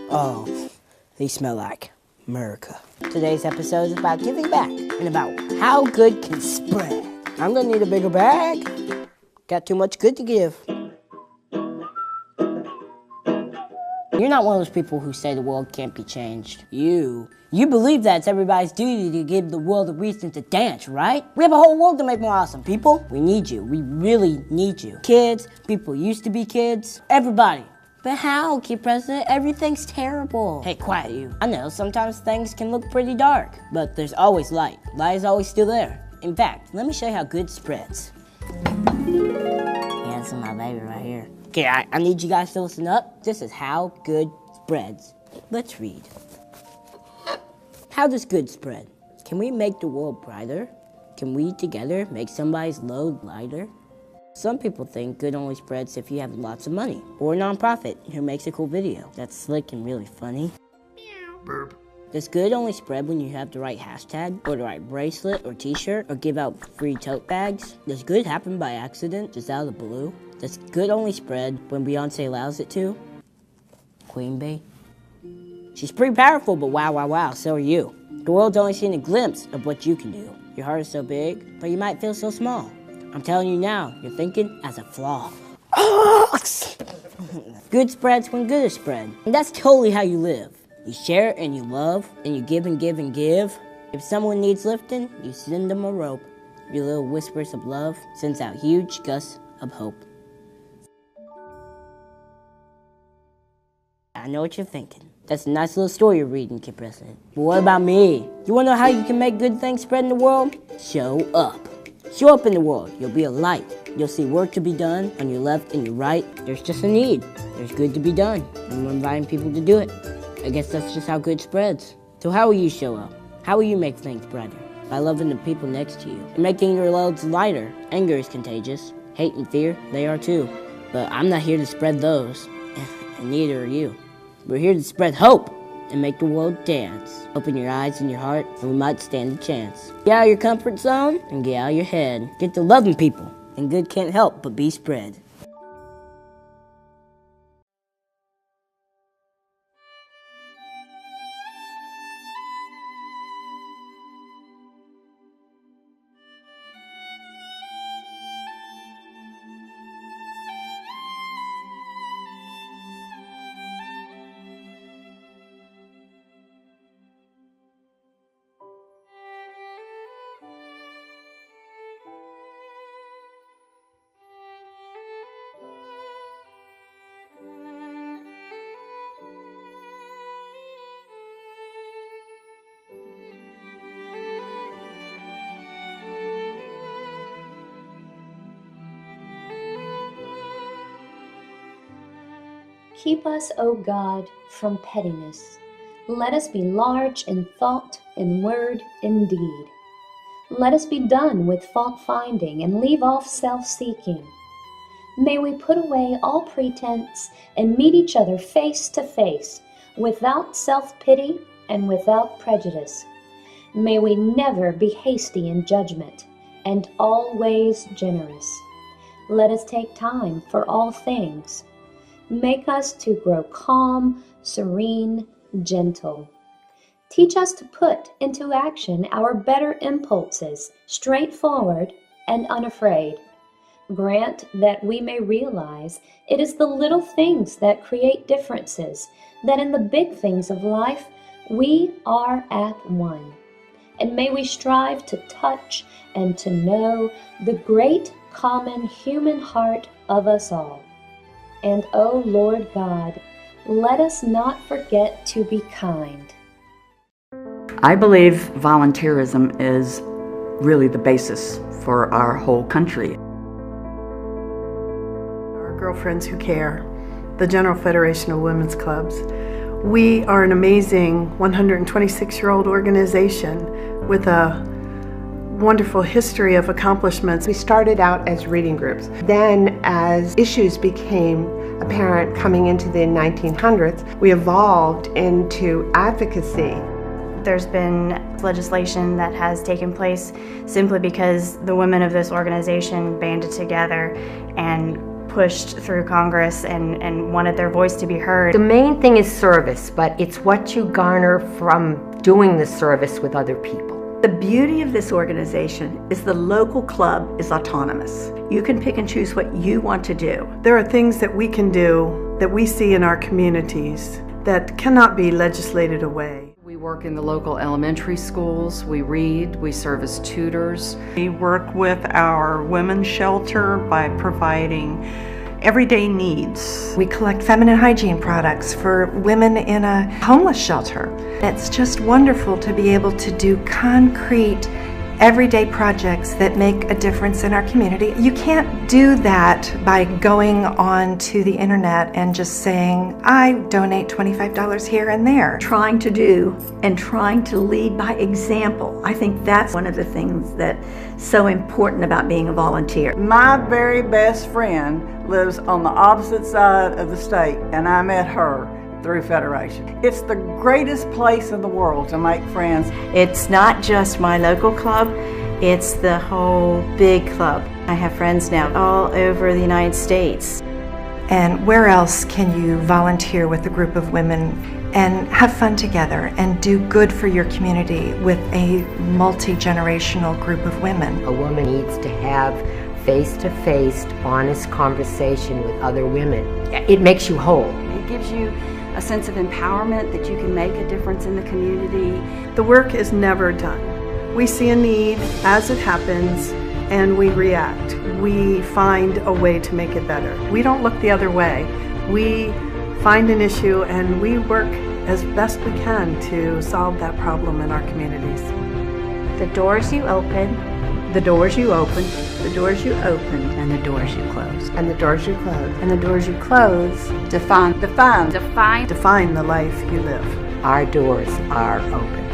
Oh, they smell like America. Today's episode is about giving back and about how good can spread. I'm gonna need a bigger bag. Got too much good to give. You're not one of those people who say the world can't be changed. You believe that it's everybody's duty to give the world a reason to dance, right? We have a whole world to make more awesome. People, we need you. We really need you. Kids, people who used to be kids, everybody. But how, Kid President? Everything's terrible. Hey, quiet you. I know, sometimes things can look pretty dark, but there's always light. Light is always still there. In fact, let me show you how good spreads. Yeah, this is my baby right here. Okay, I need you guys to listen up. This is how good spreads. Let's read. How does good spread? Can we make the world brighter? Can we together make somebody's load lighter? Some people think good only spreads if you have lots of money, or a nonprofit who makes a cool video that's slick and really funny. Burp. Does good only spread when you have the right hashtag, or the right bracelet or t-shirt, or give out free tote bags? Does good happen by accident, just out of the blue? Does good only spread when Beyonce allows it to? Queen Bee? She's pretty powerful, but wow, so are you. The world's only seen a glimpse of what you can do. Your heart is so big, but you might feel so small. I'm telling you now, you're thinking as a flaw. Good spreads when good is spread. And that's totally how you live. You share and you love, and you give and give and give. If someone needs lifting, you send them a rope. Your little whispers of love sends out huge gusts of hope. I know what you're thinking. That's a nice little story you're reading, Kid President. But what about me? You wanna know how you can make good things spread in the world? Show up. Show up in the world. You'll be a light. You'll see work to be done on your left and your right. There's just a need. There's good to be done. And we're inviting people to do it. I guess that's just how good spreads. So how will you show up? How will you make things brighter? By loving the people next to you and making your loads lighter. Anger is contagious. Hate and fear, they are too. But I'm not here to spread those. And neither are you. We're here to spread hope and make the world dance. Open your eyes and your heart, and we might stand a chance. Get out of your comfort zone and get out of your head. Get to loving people, and good can't help but be spread. Keep us, O God, from pettiness. Let us be large in thought, in word, in deed. Let us be done with fault-finding and leave off self-seeking. May we put away all pretense and meet each other face to face, without self-pity and without prejudice. May we never be hasty in judgment, and always generous. Let us take time for all things. Make us to grow calm, serene, gentle. Teach us to put into action our better impulses, straightforward and unafraid. Grant that we may realize it is the little things that create differences, that in the big things of life we are at one. And may we strive to touch and to know the great common human heart of us all. And, O Lord God, let us not forget to be kind. I believe volunteerism is really the basis for our whole country. Our Girlfriends Who Care, the General Federation of Women's Clubs. We are an amazing 126-year-old organization with a wonderful history of accomplishments. We started out as reading groups. Then, as issues became apparent coming into the 1900s, we evolved into advocacy. There's been legislation that has taken place simply because the women of this organization banded together and pushed through Congress and wanted their voice to be heard. The main thing is service, but it's what you garner from doing the service with other people. The beauty of this organization is the local club is autonomous. You can pick and choose what you want to do. There are things that we can do that we see in our communities that cannot be legislated away. We work in the local elementary schools, we read, we serve as tutors. We work with our women's shelter by providing everyday needs. We collect feminine hygiene products for women in a homeless shelter. It's just wonderful to be able to do concrete, everyday projects that make a difference in our community. You can't do that by going on to the internet and just saying, I donate $25 here and there. Trying to do and trying to lead by example. I think that's one of the things that's so important about being a volunteer. My very best friend lives on the opposite side of the state, and I met her through Federation. It's the greatest place in the world to make friends. It's not just my local club, it's the whole big club. I have friends now all over the United States. And where else can you volunteer with a group of women and have fun together and do good for your community with a multi-generational group of women? A woman needs to have face-to-face, honest conversation with other women. It makes you whole. It gives you a sense of empowerment that you can make a difference in the community. The work is never done. We see a need as it happens and we react. We find a way to make it better. We don't look the other way. We find an issue and we work as best we can to solve that problem in our communities. The doors you open, The doors you open, the doors you open, And the doors you close. And the doors you close. and the doors you close Define Define the life you live. Our doors are open.